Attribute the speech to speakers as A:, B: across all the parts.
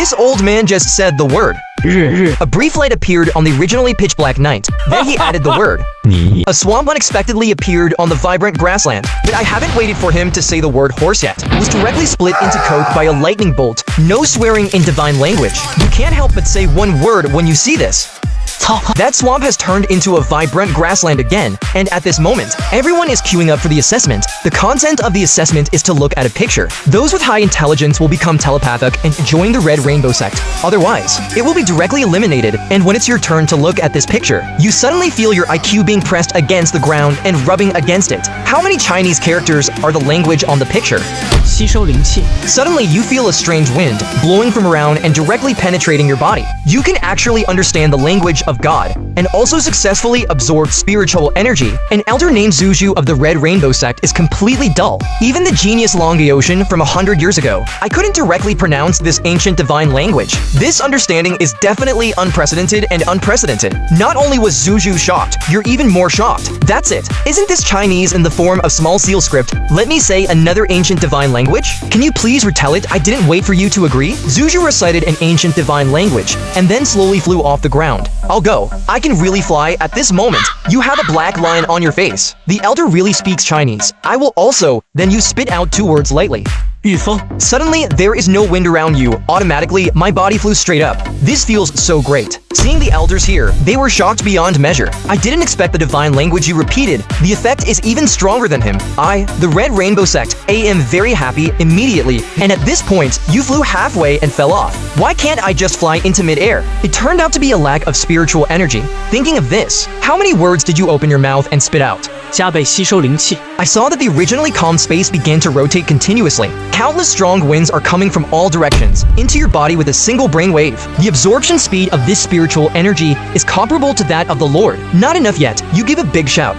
A: This old man just said the word. A brief light appeared on the originally pitch-black night. Then he added the word. A swamp unexpectedly appeared on the vibrant grassland. But I haven't waited for him to say the word horse yet. It was directly split into coke by a lightning bolt. No swearing in divine language. You can't help but say one word when you see this. That swamp has turned into a vibrant grassland again, and at this moment, everyone is queuing up for the assessment. The content of the assessment is to look at a picture. Those with high intelligence will become telepathic and join the Red Rainbow sect. Otherwise, it will be directly eliminated, and when it's your turn to look at this picture, you suddenly feel your IQ being pressed against the ground and rubbing against it. How many Chinese characters are the language on the picture?
B: 吸收灵气。
A: Suddenly, you feel a strange wind blowing from around and directly penetrating your body. You can actually understand the language of God and also successfully absorb spiritual energy. An elder named Zuju of the Red Rainbow sect is completely dull. Even the genius Longyoshan from 100 years ago, I couldn't directly pronounce this ancient divine language. This understanding is definitely unprecedented and unprecedented. Not only was Zuju shocked, you're even more shocked. That's it. Isn't this Chinese in the form of small seal script? Let me say another ancient divine language. Can you please retell it? I didn't wait for you to agree. Zuju recited an ancient divine language and then slowly flew off the ground. I'll go. I can really fly at this moment. You have a black line on your face. The elder really speaks Chinese. I will also. Then you spit out 2 words lightly.
B: 御风。
A: Suddenly, there is no wind around you. Automatically, my body flew straight up. This feels so great. Seeing the elders here, they were shocked beyond measure. I didn't expect the divine language you repeated. The effect is even stronger than him. I, the Red Rainbow sect, am very happy immediately. And at this point, you flew halfway and fell off. Why can't I just fly into midair? It turned out to be a lack of spiritual energy. Thinking of this, how many words did you open your mouth and spit out?
B: 加倍吸收灵气。
A: I saw that the originally calm space began to rotate continuously. Countless strong winds are coming from all directions into your body with a single brainwave. The absorption speed of this spiritual energy is comparable to that of the Lord. Not enough yet. You give a big shout.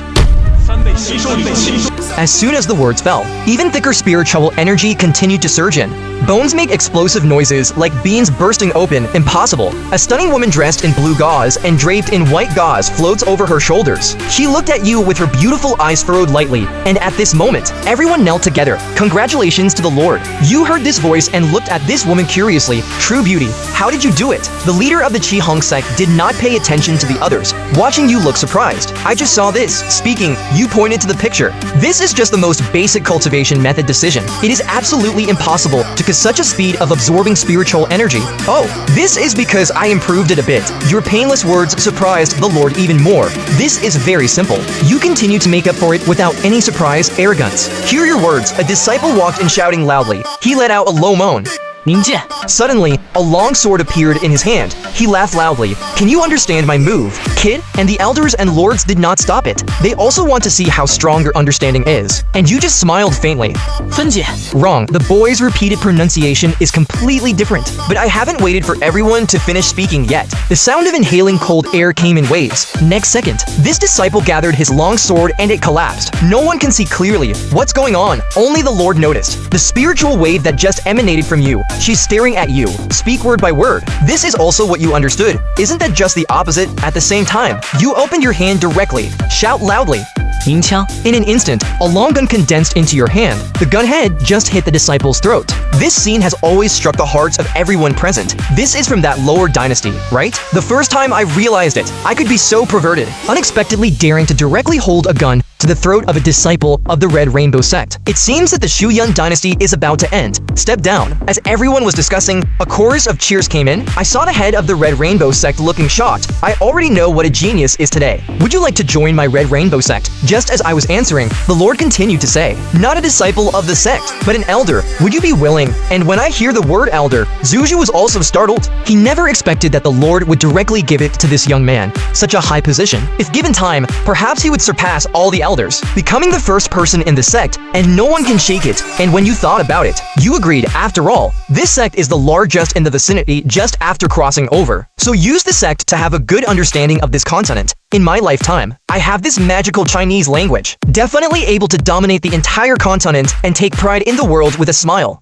B: 3倍吸收灵气。
A: As soon as the words fell, even thicker spiritual energy continued to surge in. Bones make explosive noises like beans bursting open. Impossible. A stunning woman dressed in blue gauze and draped in white gauze floats over her shoulders. She looked at you with her beautiful eyes furrowed lightly, and at this moment, everyone knelt together. Congratulations to the Lord. You heard this voice and looked at this woman curiously. True beauty. How did you do it? The leader of the Qi Hong sect did not pay attention to the others, watching you look surprised. I just saw this. Speaking, you pointed to the picture. This is just the most basic cultivation method decision. It is absolutely impossible to cause such a speed of absorbing spiritual energy. Oh, this is because I improved it a bit. Your painless words surprised the Lord even more. This is very simple. You continue to make up for it without any surprise arrogance. Hear your words. A disciple walked in shouting loudly. He let out a low moan.
B: 冥剑。
A: Suddenly, a long sword appeared in his hand. He laughed loudly. Can you understand my move, kid? And the elders and lords did not stop it. They also want to see how strong your understanding is. And you just smiled faintly.
B: 分解。
A: Wrong. The boy's repeated pronunciation is completely different. But I haven't waited for everyone to finish speaking yet. The sound of inhaling cold air came in waves. Next second, this disciple gathered his long sword and it collapsed. No one can see clearly what's going on. Only the Lord noticed. The spiritual wave that just emanated from you. She's staring at you. Speak word by word. This is also what you understood. Isn't that just the opposite? At the same time, you opened your hand directly. Shout loudly.
B: 鸣枪。
A: In an instant, a long gun condensed into your hand. The gun head just hit the disciple's throat. This scene has always struck the hearts of everyone present. This is from that lower dynasty, right? The first time I realized it, I could be so perverted, unexpectedly daring to directly hold a gun to the throat of a disciple of the Red Rainbow sect. It seems that the Shu Yun dynasty is about to end. Step down. As everyone was discussing, a chorus of cheers came in. I saw the head of the Red Rainbow sect looking shocked. I already know what a genius is today. Would you like to join my Red Rainbow sect? Just as I was answering, the Lord continued to say, not a disciple of the sect, but an elder. Would you be willing? And when I hear the word elder, Zuju was also startled. He never expected that the Lord would directly give it to this young man. Such a high position. If given time, perhaps he would surpass all the elders, becoming the first person in the sect, and no one can shake it. And when you thought about it, you agreed, after all, this sect is the largest in the vicinity just after crossing over. So use the sect to have a good understanding of this continent. In my lifetime, I have this magical Chinese language, definitely able to dominate the entire continent and take pride in the world with a smile.